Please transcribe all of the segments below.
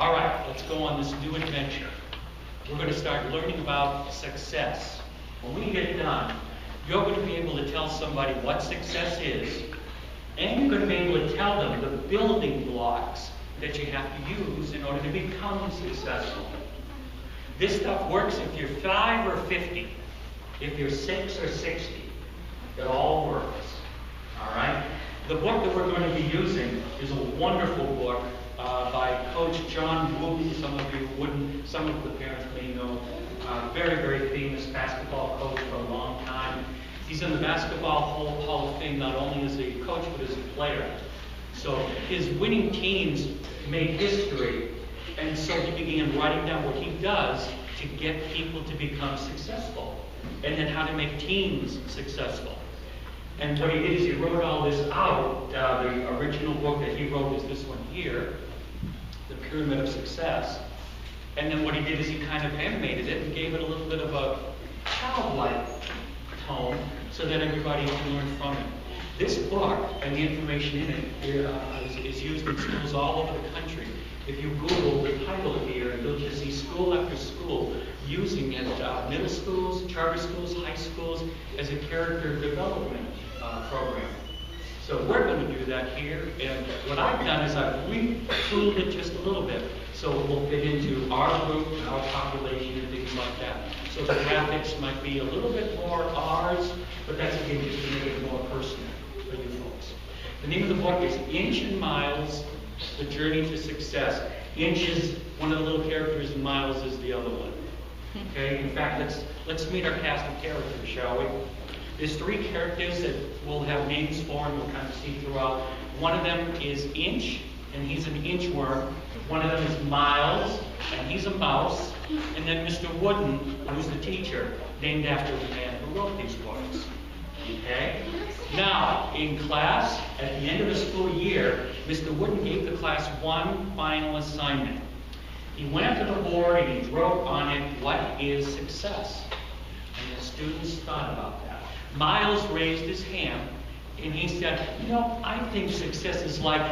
All right, let's go on this new adventure. We're going to start learning about success. When we get done, you're going to be able to tell somebody what success is, and you're going to be able to tell them the building blocks that you have to use in order to become successful. This stuff works if you're 5 or 50, if you're 6 or 60. It all works. All right? The book that we're going to be using is a wonderful book by Coach John Wooten. Some of you wouldn't, some of the parents may know. Very, very famous basketball coach for a long time. He's in the Basketball Hall of Fame not only as a coach but as a player. So his winning teams made history, and so he began writing down what he does to get people to become successful, and then how to make teams successful. And what he did is he wrote all this out. The original book that he wrote is this one here, The Pyramid of Success. And then what he did is he kind of animated it and gave it a little bit of a childlike tone so that everybody can learn from it. This book and the information in it is used in schools all over the country. If you Google the title here, you'll just see school after school using it, middle schools, charter schools, high schools, as a character development program. So we're going to do that here, and what I've done is I've retooled it just a little bit so it will fit into our group, our population, and things like that. So the graphics might be a little bit more ours, but that's again just to make it more personal for you folks. The name of the book is Inch and Miles, The Journey to Success. Inch is one of the little characters and Miles is the other one. Okay, in fact, let's meet our cast of characters, shall we? There's 3 characters that we'll have names for and we'll kind of see throughout. One of them is Inch, and he's an inchworm. One of them is Miles, and he's a mouse. And then Mr. Wooden, who's the teacher, named after the man who wrote these books. Okay? Now, in class, at the end of the school year, Mr. Wooden gave the class one final assignment. He went up to the board and he wrote on it, "What is success?" And the students thought about that. Miles raised his hand and he said, I think success is like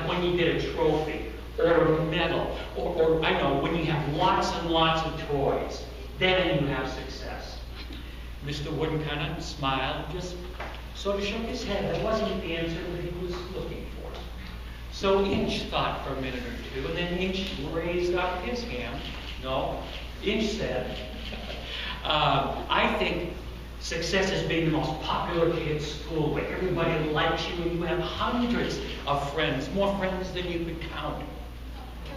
when you get a trophy or a medal or I know, when you have lots and lots of toys, then you have success. Mr. Wooden kind of smiled and just sort of shook his head. That wasn't the answer that he was looking for. So Inch thought for a minute or two, and then Inch raised up his hand. No, Inch said, I think success is being the most popular kid at school, where everybody likes you and you have hundreds of friends, more friends than you could count.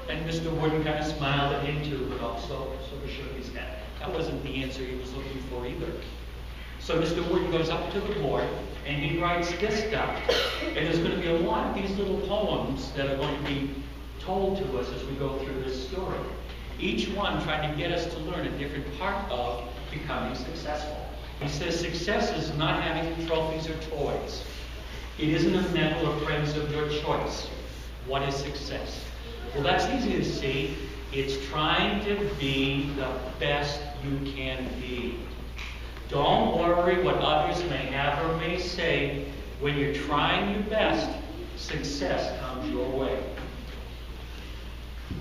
And Mr. Wooden kind of smiled at him too, but also sort of shook his head. That wasn't the answer he was looking for either. So Mr. Wooden goes up to the board and he writes this down. And there's going to be a lot of these little poems that are going to be told to us as we go through this story. Each one trying to get us to learn a different part of becoming successful. He says success is not having trophies or toys. It isn't a medal or friends of your choice. What is success? Well, that's easy to see. It's trying to be the best you can be. Don't worry what others may have or may say. When you're trying your best, success comes your way.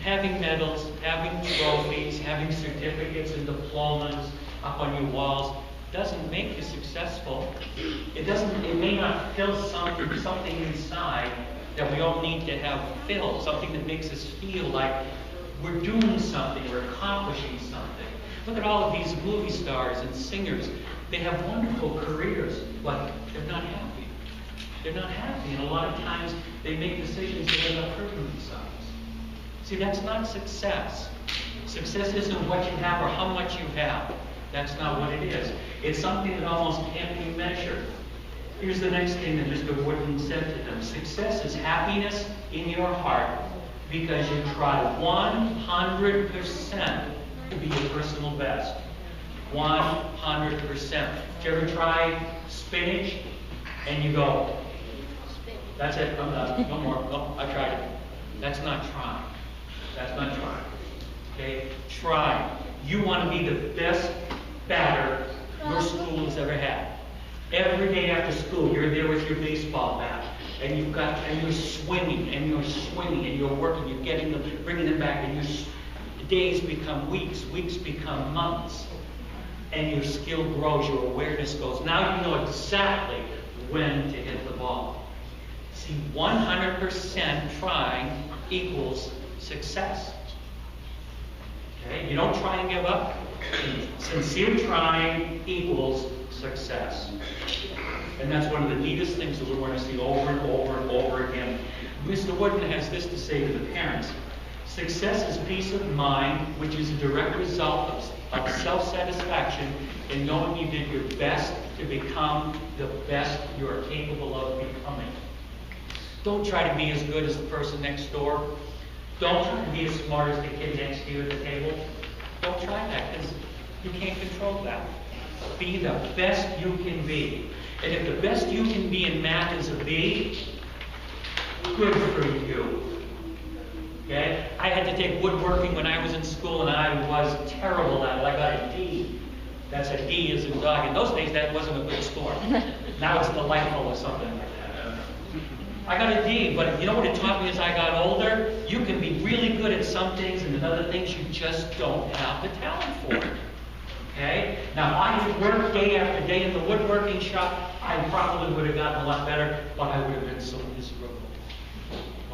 Having medals, having trophies, having certificates and diplomas up on your walls doesn't make you successful. It may not fill something inside that we all need to have filled, something that makes us feel like we're doing something, we're accomplishing something. Look at all of these movie stars and singers. They have wonderful careers, but they're not happy. They're not happy, and a lot of times they make decisions that end up hurting themselves. See, that's not success. Success isn't what you have or how much you have. That's not what it is. It's something that almost can't be measured. Here's the next thing that Mr. Wooden said to them. Success is happiness in your heart because you try 100% to be your personal best. 100%. Did you ever try spinach and you go, that's it, I'm done, no more, no, I tried it. That's not trying. That's not trying. Okay? Try. You want to be the best batter your school has ever had. Every day after school, you're there with your baseball bat, and you're swinging, and you're working, you're getting them, bringing them back, and days become weeks, weeks become months, and your skill grows, your awareness goes. Now you know exactly when to hit the ball. See, 100% trying equals success. Okay? You don't try and give up. Sincere trying equals success. And that's one of the neatest things that we're going to see over and over and over again. Mr. Wooden has this to say to the parents. Success is peace of mind, which is a direct result of self-satisfaction in knowing you did your best to become the best you are capable of becoming. Don't try to be as good as the person next door. Don't try to be as smart as the kid next to you at the table. Don't try that, because you can't control that. Be the best you can be. And if the best you can be in math is a B, good for you. Okay? I had to take woodworking when I was in school, and I was terrible at it. I got a D. That's a D as in dog. In those days, that wasn't a good score. Now it's delightful or something like that. I got a D, but you know what it taught me as I got older? You can be really good at some things, and in other things you just don't have the talent for. Okay? Now, I had worked day after day in the woodworking shop. I probably would have gotten a lot better, but I would have been so miserable.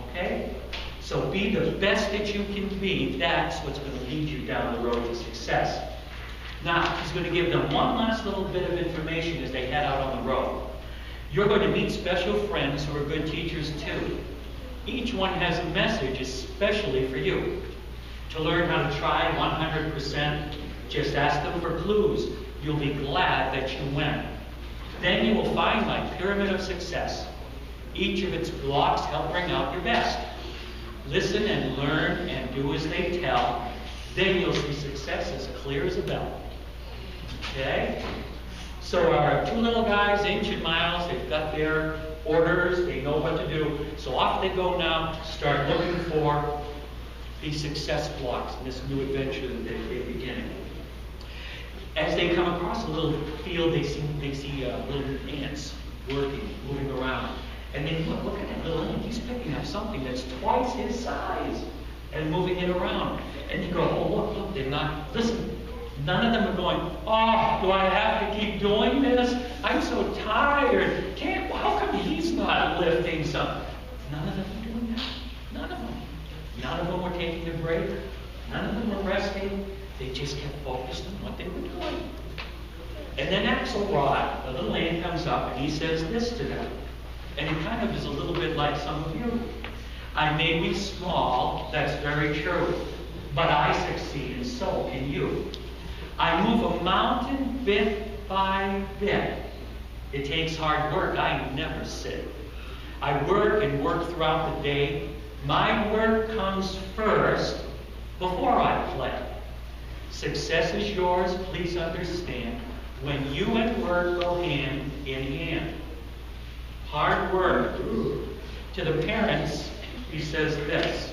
Okay? So be the best that you can be. That's what's going to lead you down the road to success. Now, he's going to give them one last little bit of information as they head out on the road. You're going to meet special friends who are good teachers too. Each one has a message especially for you. To learn how to try 100%, just ask them for clues. You'll be glad that you went. Then you will find my pyramid of success. Each of its blocks help bring out your best. Listen and learn and do as they tell. Then you'll see success as clear as a bell. Okay? So our two little guys, Inch and Miles, they've got their orders. They know what to do. So off they go now to start looking for these success blocks in this new adventure that they're beginning. As they come across a little field, they see little ants working, moving around. And they look at that little ant. He's picking up something that's twice his size and moving it around. And they go, oh, look, they're not, listen, none of them are going, oh, do I have to keep doing this? I'm so tired. How come he's not lifting something? None of them are doing that. None of them. None of them were taking a break. None of them were resting. They just kept focused on what they were doing. And then Axelrod, the little ant, comes up and he says this to them. And it kind of is a little bit like some of you. I may be small, that's very true, but I succeed and so can you. I move a mountain bit by bit. It takes hard work, I never sit. I work and work throughout the day. My work comes first before I play. Success is yours, please understand, when you and work go hand in hand. Hard work. To the parents, he says this.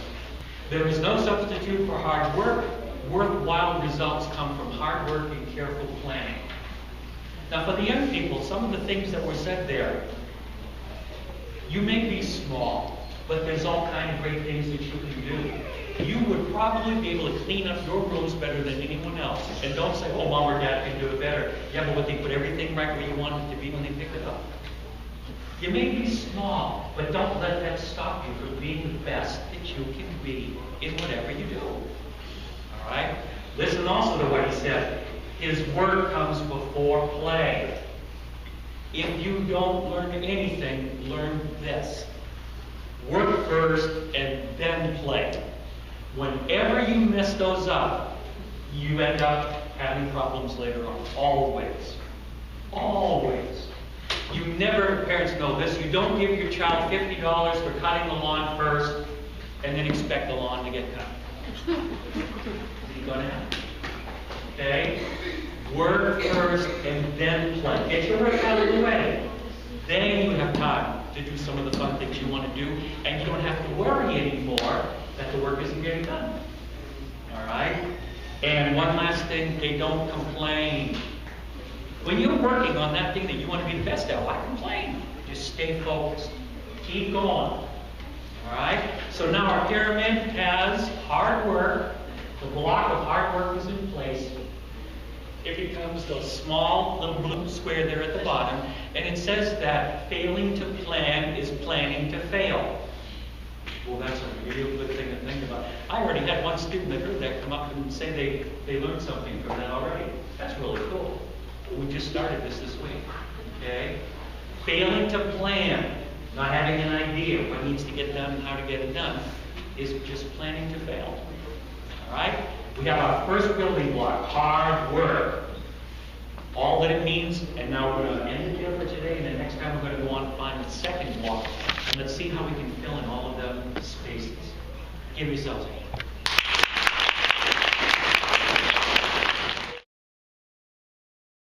There is no substitute for hard work. Worthwhile results come from hard work and careful planning. Now for the young people, some of the things that were said there, you may be small, but there's all kinds of great things that you can do. You would probably be able to clean up your rooms better than anyone else. And don't say, oh, mom or dad can do it better. Yeah, but would they put everything right where you want it to be when they pick it up? You may be small, but don't let that stop you from being the best that you can be in whatever you do. All right? Listen also to what he said. His word comes before play. If you don't learn anything, learn this. Work first and then play. Whenever you mess those up, you end up having problems later on. Always. Always. You never, parents know this, you don't give your child $50 for cutting the lawn first and then expect the lawn to get cut. It ain't gonna happen. Okay? Work first and then play. Get your work out of the way. Then you have time to do some of the fun things you want to do, and you don't have to worry anymore that the work isn't getting done. All right? And one last thing, they don't complain. When you're working on that thing that you want to be the best at, why complain? Just stay focused. Keep going. All right? So now our pyramid has hard work. The block of hard work is in place. It becomes the small little blue square there at the bottom. And it says that failing to plan is planning to fail. Well, that's a real good thing to think about. I already had one student that heard that come up and say they learned something from that already. That's really cool. We just started this week. Okay? Failing to plan, not having an idea what needs to get done and how to get it done, is just planning to fail. All right? We have our first building block, hard work. All that it means, and now we're going to end it here for today, and then next time we're going to go on and find the second block. And let's see how we can fill in all of the spaces. Give yourselves a hand.